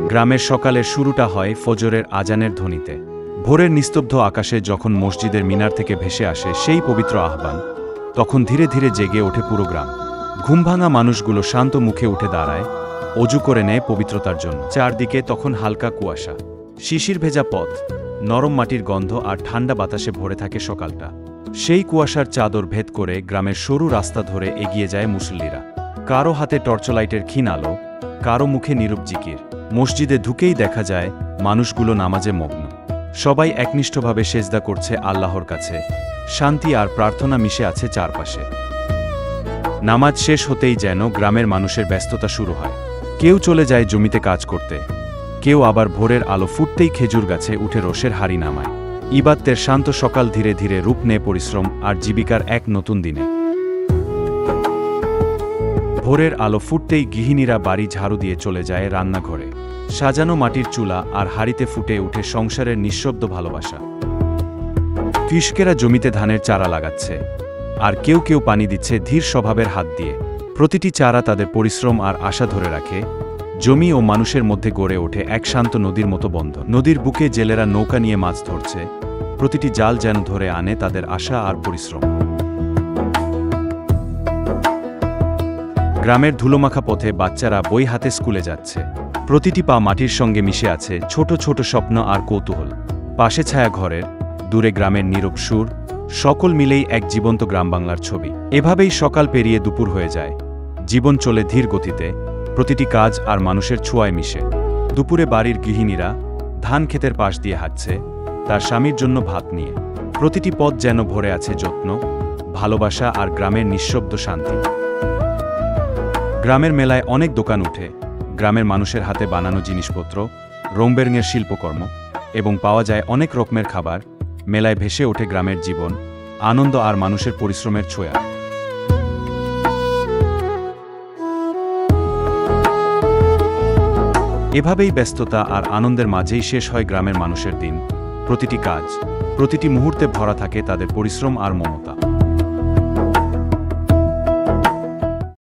গ্রামের সকালের শুরুটা হয় ফজরের আজানের ধ্বনিতে। ভোরের নিস্তব্ধ আকাশে যখন মসজিদের মিনার থেকে ভেসে আসে সেই পবিত্র আহ্বান, তখন ধীরে ধীরে জেগে ওঠে পুরো গ্রাম। ঘুমভাঙা মানুষগুলো শান্ত মুখে উঠে দাঁড়ায়, অজু করে নেয় পবিত্রতার জন্য। চারদিকে তখন হালকা কুয়াশা, শিশির ভেজা পথ, নরম মাটির গন্ধ আর ঠান্ডা বাতাসে ভরে থাকে সকালটা। সেই কুয়াশার চাদর ভেদ করে গ্রামের সরু রাস্তা ধরে এগিয়ে যায় মুসল্লিরা। কারো হাতে টর্চলাইটের ক্ষীণ আলো, কারো মুখে নীরব জিকির। মসজিদে ঢুকেই দেখা যায় মানুষগুলো নামাজে মগ্ন। সবাই একনিষ্ঠভাবে সেজদা করছে আল্লাহর কাছে, শান্তি আর প্রার্থনা মিশে আছে চারপাশে। নামাজ শেষ হতেই যেন গ্রামের মানুষের ব্যস্ততা শুরু হয়। কেউ চলে যায় জমিতে কাজ করতে, কেউ আবার ভোরের আলো ফুটতেই খেজুর গাছে উঠে রোষের হাড়ি নামায়। ইবাদতের শান্ত সকাল ধীরে ধীরে রূপ নেয় পরিশ্রম আর জীবিকার এক নতুন দিনে। ভোরের আলো ফুটতেই গৃহিণীরা বাড়ি ঝাড়ু দিয়ে চলে যায় রান্নাঘরে। সাজানো মাটির চুলা আর হাড়িতে ফুটে উঠে সংসারের নিঃশব্দ ভালোবাসা। কৃষকেরা জমিতে ধানের চারা লাগাচ্ছে, আর কেউ কেউ পানি দিচ্ছে ধীর স্বভাবের হাত দিয়ে। প্রতিটি চারা তাদের পরিশ্রম আর আশা ধরে রাখে। জমি ও মানুষের মধ্যে গড়ে ওঠে এক শান্ত নদীর মতো বন্ধন। নদীর বুকে জেলেরা নৌকা নিয়ে মাছ ধরছে, প্রতিটি জাল যেন ধরে আনে তাদের আশা আর পরিশ্রম। গ্রামের ধুলোমাখা পথে বাচ্চারা বই হাতে স্কুলে যাচ্ছে। প্রতিটি পা মাটির সঙ্গে মিশে আছে ছোট ছোট স্বপ্ন আর কৌতূহল। পাশে ছায়া ঘরের, দূরে গ্রামের নীরব সুর, সকল মিলেই এক জীবন্ত গ্রাম বাংলার ছবি। এভাবেই সকাল পেরিয়ে দুপুর হয়ে যায়। জীবন চলে ধীর গতিতে, প্রতিটি কাজ আর মানুষের ছোঁয়ায় মিশে। দুপুরে বাড়ির গৃহিণীরা ধান ক্ষেতের পাশ দিয়ে হাঁটছে, তার স্বামীর জন্য ভাত নিয়ে। প্রতিটি পথ যেন ভরে আছে যত্ন, ভালোবাসা আর গ্রামের নিঃশব্দ শান্তি। গ্রামের মেলায় অনেক দোকান উঠে, গ্রামের মানুষের হাতে বানানো জিনিসপত্র, রংবেরঙের শিল্পকর্ম এবং পাওয়া যায় অনেক রকমের খাবার। মেলায় ভেসে ওঠে গ্রামের জীবন, আনন্দ আর মানুষের পরিশ্রমের ছোঁয়া। এভাবেই ব্যস্ততা আর আনন্দের মাঝেই শেষ হয় গ্রামের মানুষের দিন। প্রতিটি কাজ, প্রতিটি মুহূর্তে ভরা থাকে তাদের পরিশ্রম আর মমতা।